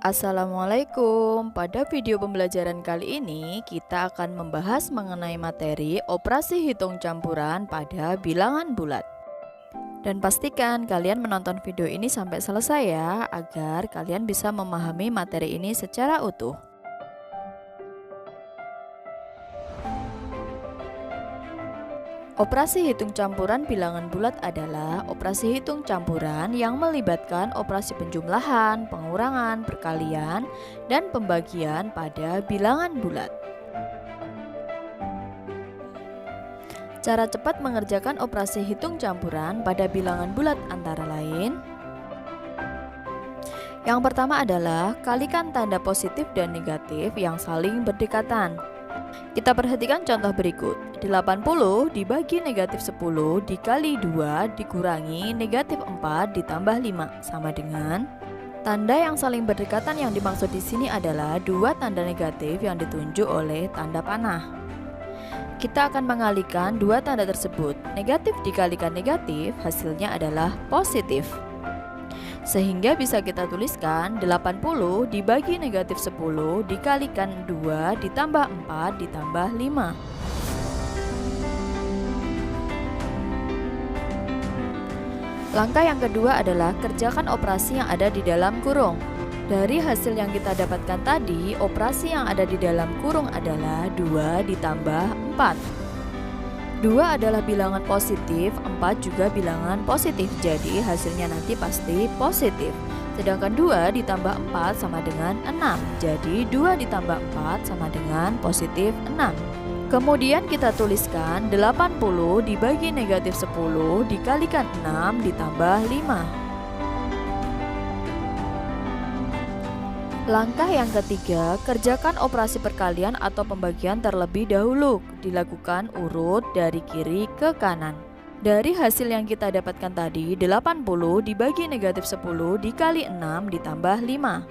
Assalamualaikum. Pada video pembelajaran kali ini kita akan membahas mengenai materi operasi hitung campuran pada bilangan bulat. Dan pastikan kalian menonton video ini sampai selesai ya, agar kalian bisa memahami materi ini secara utuh. Operasi hitung campuran bilangan bulat adalah operasi hitung campuran yang melibatkan operasi penjumlahan, pengurangan, perkalian, dan pembagian pada bilangan bulat. Cara cepat mengerjakan operasi hitung campuran pada bilangan bulat antara lain: yang pertama adalah kalikan tanda positif dan negatif yang saling berdekatan. Kita perhatikan contoh berikut. 80 dibagi negatif 10 dikali 2 dikurangi negatif 4 ditambah 5 sama dengan. Tanda yang saling berdekatan yang dimaksud di sini adalah dua tanda negatif yang ditunjuk oleh tanda panah. Kita akan mengalihkan dua tanda tersebut. Negatif dikalikan negatif, hasilnya adalah positif. Sehingga bisa kita tuliskan 80 dibagi negatif 10 dikalikan 2 ditambah 4 ditambah 5. Langkah yang kedua adalah kerjakan operasi yang ada di dalam kurung. Dari hasil yang kita dapatkan tadi, operasi yang ada di dalam kurung adalah 2 ditambah 4. 2 adalah bilangan positif, 4 juga bilangan positif, jadi hasilnya nanti pasti positif. Sedangkan 2 ditambah 4 sama dengan 6, jadi 2 ditambah 4 sama dengan positif 6. Kemudian kita tuliskan 80 dibagi negatif 10 dikalikan 6 ditambah 5. Langkah yang ketiga, kerjakan operasi perkalian atau pembagian terlebih dahulu. Dilakukan urut dari kiri ke kanan. Dari hasil yang kita dapatkan tadi, 80 dibagi negatif 10 dikali 6 ditambah 5.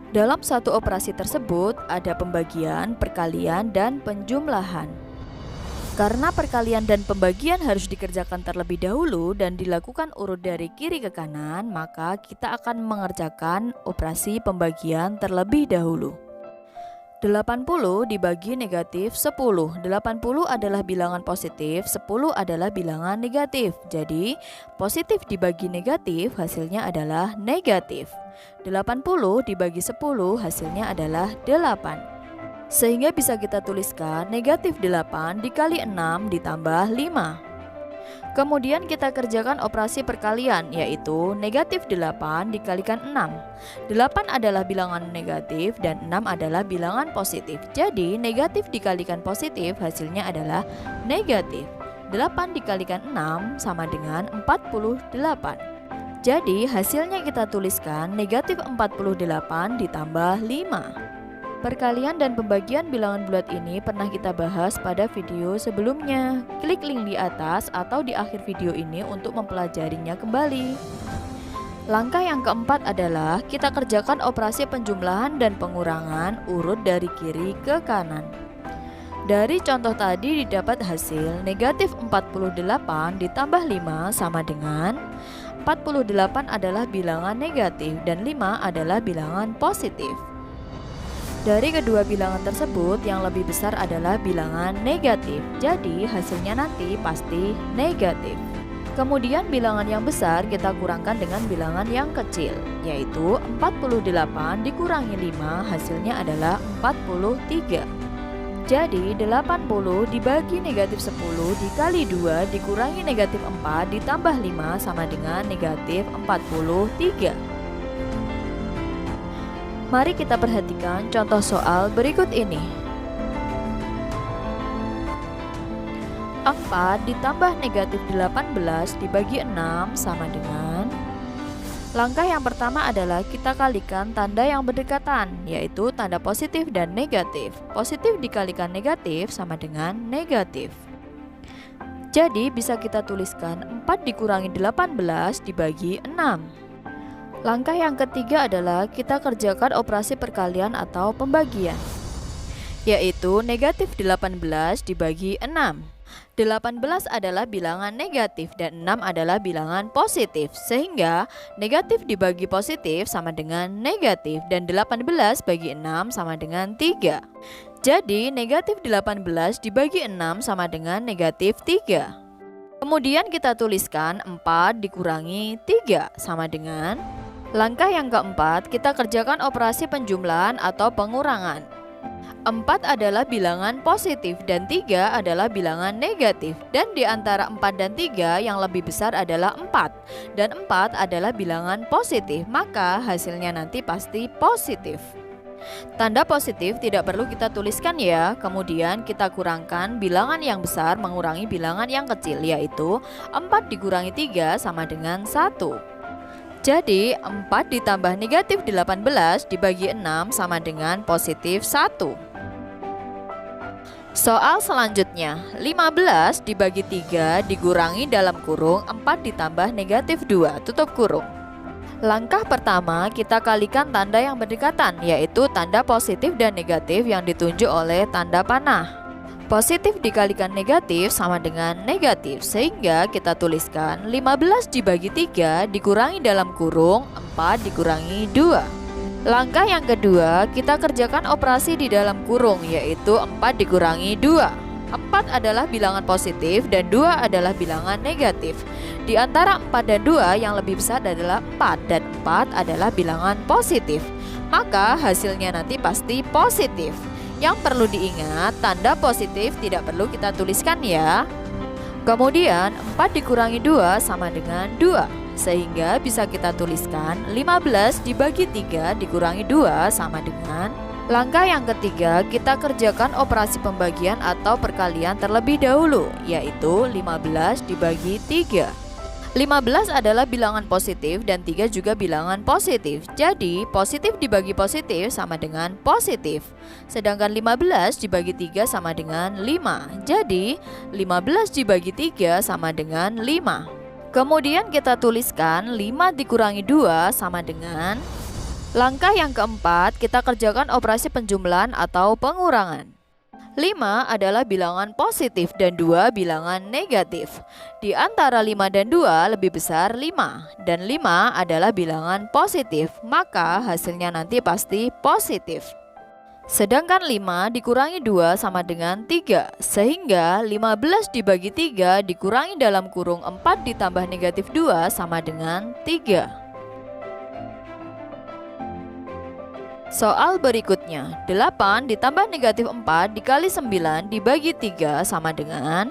Dalam satu operasi tersebut, ada pembagian, perkalian, dan penjumlahan. Karena perkalian dan pembagian harus dikerjakan terlebih dahulu dan dilakukan urut dari kiri ke kanan, maka kita akan mengerjakan operasi pembagian terlebih dahulu. 80 dibagi negatif 10. 80 adalah bilangan positif, 10 adalah bilangan negatif. Jadi, positif dibagi negatif hasilnya adalah negatif. 80 dibagi 10 hasilnya adalah 8. Sehingga bisa kita tuliskan negatif 8 dikali 6 ditambah 5. Kemudian kita kerjakan operasi perkalian, yaitu negatif 8 dikalikan 6. 8 adalah bilangan negatif dan 6 adalah bilangan positif. Jadi negatif dikalikan positif hasilnya adalah negatif. 8 dikalikan 6 sama dengan 48. Jadi hasilnya kita tuliskan negatif 48 ditambah 5. Perkalian dan pembagian bilangan bulat ini pernah kita bahas pada video sebelumnya. Klik link di atas atau di akhir video ini untuk mempelajarinya kembali. Langkah yang keempat adalah kita kerjakan operasi penjumlahan dan pengurangan urut dari kiri ke kanan. Dari contoh tadi didapat hasil negatif 48 ditambah 5 sama dengan 48 adalah bilangan negatif dan 5 adalah bilangan positif. Dari kedua bilangan tersebut, yang lebih besar adalah bilangan negatif. Jadi, hasilnya nanti pasti negatif. Kemudian bilangan yang besar kita kurangkan dengan bilangan yang kecil, yaitu 48 dikurangi 5 hasilnya adalah 43. Jadi, 80 dibagi negatif 10 dikali 2 dikurangi negatif 4 ditambah 5 sama dengan negatif 43. Mari kita perhatikan contoh soal berikut ini. 4 ditambah negatif 18 dibagi 6 sama dengan. Langkah yang pertama adalah kita kalikan tanda yang berdekatan, yaitu tanda positif dan negatif. Positif dikalikan negatif sama dengan negatif. Jadi bisa kita tuliskan 4 dikurangi 18 dibagi 6. Langkah yang ketiga adalah kita kerjakan operasi perkalian atau pembagian, yaitu negatif 18 dibagi 6. 18 adalah bilangan negatif dan 6 adalah bilangan positif. Sehingga negatif dibagi positif sama dengan negatif dan 18 bagi 6 sama dengan 3. Jadi negatif 18 dibagi 6 sama dengan negatif 3. Kemudian kita tuliskan 4 dikurangi 3 sama dengan. Langkah yang keempat, kita kerjakan operasi penjumlahan atau pengurangan. 4 adalah bilangan positif dan 3 adalah bilangan negatif. Dan di antara 4 dan 3 yang lebih besar adalah 4. Dan 4 adalah bilangan positif, maka hasilnya nanti pasti positif. Tanda positif tidak perlu kita tuliskan ya. Kemudian kita kurangkan bilangan yang besar mengurangi bilangan yang kecil, yaitu 4 dikurangi 3 sama dengan 1. Jadi 4 ditambah negatif 18 dibagi 6 sama dengan positif 1. Soal selanjutnya, 15 dibagi 3 dikurangi dalam kurung 4 ditambah negatif 2 tutup kurung. Langkah pertama, kita kalikan tanda yang berdekatan, yaitu tanda positif dan negatif yang ditunjuk oleh tanda panah. Positif dikalikan negatif sama dengan negatif, sehingga kita tuliskan 15 dibagi 3 dikurangi dalam kurung 4 dikurangi 2. Langkah yang kedua, kita kerjakan operasi di dalam kurung, yaitu 4 dikurangi 2. 4 adalah bilangan positif dan 2 adalah bilangan negatif. Di antara 4 dan 2 yang lebih besar adalah 4 dan 4 adalah bilangan positif. Maka hasilnya nanti pasti positif. Yang perlu diingat, tanda positif tidak perlu kita tuliskan ya. Kemudian 4 dikurangi 2 sama dengan 2. Sehingga bisa kita tuliskan 15 dibagi 3 dikurangi 2 sama dengan. Langkah yang ketiga, kita kerjakan operasi pembagian atau perkalian terlebih dahulu, yaitu 15 dibagi 3. 15 adalah bilangan positif dan 3 juga bilangan positif. Jadi positif dibagi positif sama dengan positif. Sedangkan 15 dibagi 3 sama dengan 5. Jadi 15 dibagi 3 sama dengan 5. Kemudian kita tuliskan 5 dikurangi 2 sama dengan. Langkah yang keempat, kita kerjakan operasi penjumlahan atau pengurangan. 5 adalah bilangan positif dan 2 bilangan negatif. Di antara 5 dan 2 lebih besar 5. Dan 5 adalah bilangan positif, maka hasilnya nanti pasti positif. Sedangkan 5 dikurangi 2 sama dengan 3. Sehingga 15 dibagi 3 dikurangi dalam kurung 4 ditambah negatif 2 sama dengan 3. Soal berikutnya, 8 ditambah negatif 4 dikali 9 dibagi 3 sama dengan.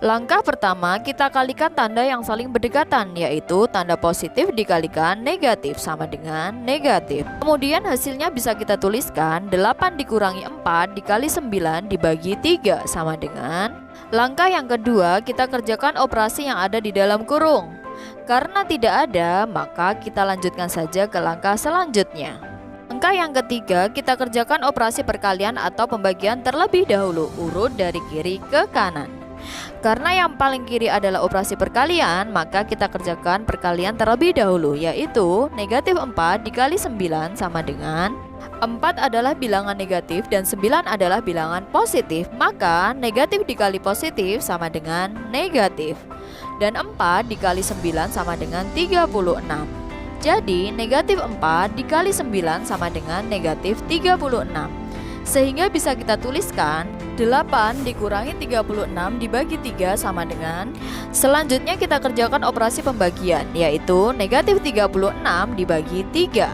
Langkah pertama, kita kalikan tanda yang saling berdekatan, yaitu tanda positif dikalikan negatif sama dengan negatif. Kemudian hasilnya bisa kita tuliskan 8 dikurangi 4 dikali 9 dibagi 3 sama dengan. Langkah yang kedua, kita kerjakan operasi yang ada di dalam kurung. Karena tidak ada, maka kita lanjutkan saja ke langkah selanjutnya. Langkah yang ketiga, kita kerjakan operasi perkalian atau pembagian terlebih dahulu, urut dari kiri ke kanan. Karena yang paling kiri adalah operasi perkalian, maka kita kerjakan perkalian terlebih dahulu, yaitu negatif 4 dikali 9 sama dengan. 4 adalah bilangan negatif dan 9 adalah bilangan positif, maka negatif dikali positif sama dengan negatif. Dan 4 dikali 9 sama dengan 36. Jadi negatif 4 dikali 9 sama dengan negatif 36. Sehingga bisa kita tuliskan 8 dikurangi 36 dibagi 3 sama dengan. Selanjutnya kita kerjakan operasi pembagian, yaitu negatif 36 dibagi 3.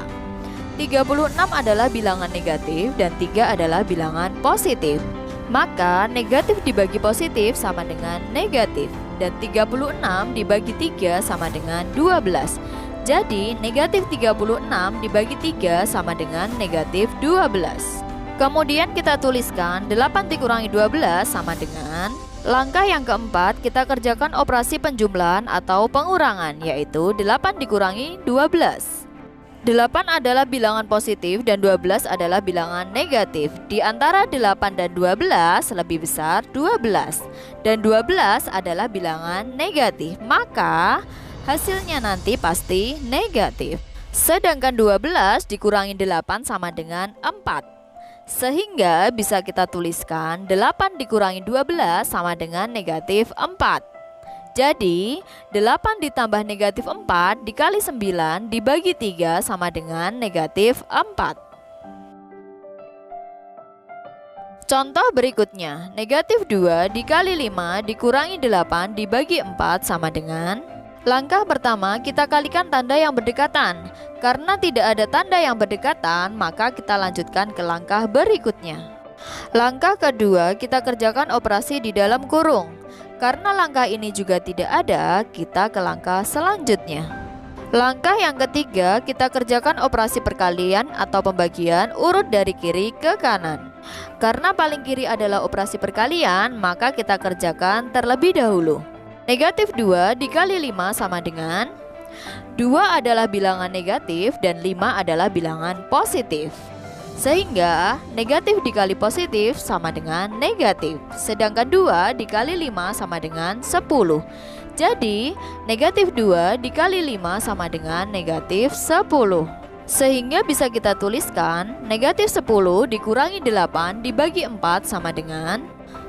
36 adalah bilangan negatif dan 3 adalah bilangan positif. Maka negatif dibagi positif sama dengan negatif. Dan 36 dibagi 3 sama dengan 12. Jadi negatif 36 dibagi 3 sama dengan negatif 12. Kemudian kita tuliskan 8 dikurangi 12 sama dengan. Langkah yang keempat, kita kerjakan operasi penjumlahan atau pengurangan, yaitu 8 dikurangi 12. 8 adalah bilangan positif dan 12 adalah bilangan negatif. Di antara 8 dan 12 lebih besar 12. Dan 12 adalah bilangan negatif, maka hasilnya nanti pasti negatif. Sedangkan 12 dikurangi 8 sama dengan 4. Sehingga bisa kita tuliskan 8 dikurangi 12 sama dengan negatif 4. Jadi 8 ditambah negatif 4 dikali 9 dibagi 3 sama dengan negatif 4. Contoh berikutnya, negatif 2 dikali 5 dikurangi 8 dibagi 4 sama dengan. Langkah pertama kita kalikan tanda yang berdekatan. Karena tidak ada tanda yang berdekatan, maka kita lanjutkan ke langkah berikutnya. Langkah kedua kita kerjakan operasi di dalam kurung. Karena langkah ini juga tidak ada, kita ke langkah selanjutnya. Langkah yang ketiga, kita kerjakan operasi perkalian atau pembagian urut dari kiri ke kanan. Karena paling kiri adalah operasi perkalian, maka kita kerjakan terlebih dahulu. Negatif 2 dikali 5 sama dengan 2 adalah bilangan negatif dan 5 adalah bilangan positif. Sehingga negatif dikali positif sama dengan negatif. Sedangkan 2 dikali 5 sama dengan 10. Jadi negatif 2 dikali 5 sama dengan negatif 10. Sehingga bisa kita tuliskan negatif 10 dikurangi 8 dibagi 4 sama dengan.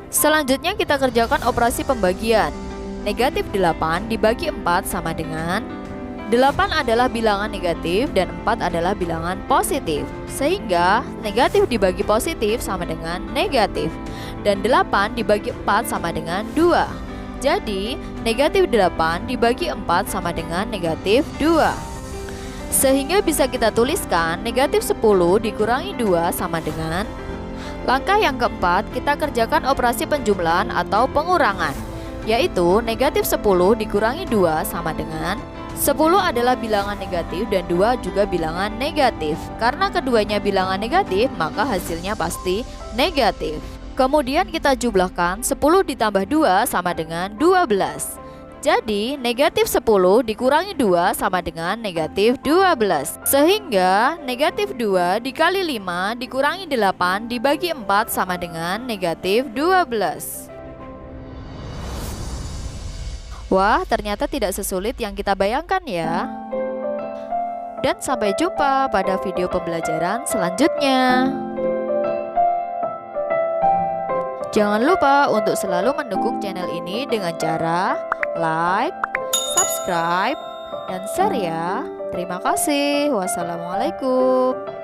Selanjutnya kita kerjakan operasi pembagian. Negatif 8 dibagi 4 sama dengan 8 adalah bilangan negatif dan 4 adalah bilangan positif. Sehingga negatif dibagi positif sama dengan negatif. Dan 8 dibagi 4 sama dengan 2. Jadi negatif 8 dibagi 4 sama dengan negatif 2. Sehingga bisa kita tuliskan negatif 10 dikurangi 2 sama dengan. Langkah yang keempat kita kerjakan operasi penjumlahan atau pengurangan, yaitu negatif 10 dikurangi 2 sama dengan 10 adalah bilangan negatif dan 2 juga bilangan negatif. Karena keduanya bilangan negatif, maka hasilnya pasti negatif. Kemudian kita jumlahkan 10 ditambah 2 sama dengan 12. Jadi negatif 10 dikurangi 2 sama dengan negatif 12. Sehingga negatif 2 dikali 5 dikurangi 8 dibagi 4 sama dengan negatif 12. Wah, ternyata tidak sesulit yang kita bayangkan ya. Dan sampai jumpa pada video pembelajaran selanjutnya. Jangan lupa untuk selalu mendukung channel ini dengan cara like, subscribe, dan share ya. Terima kasih. Wassalamualaikum.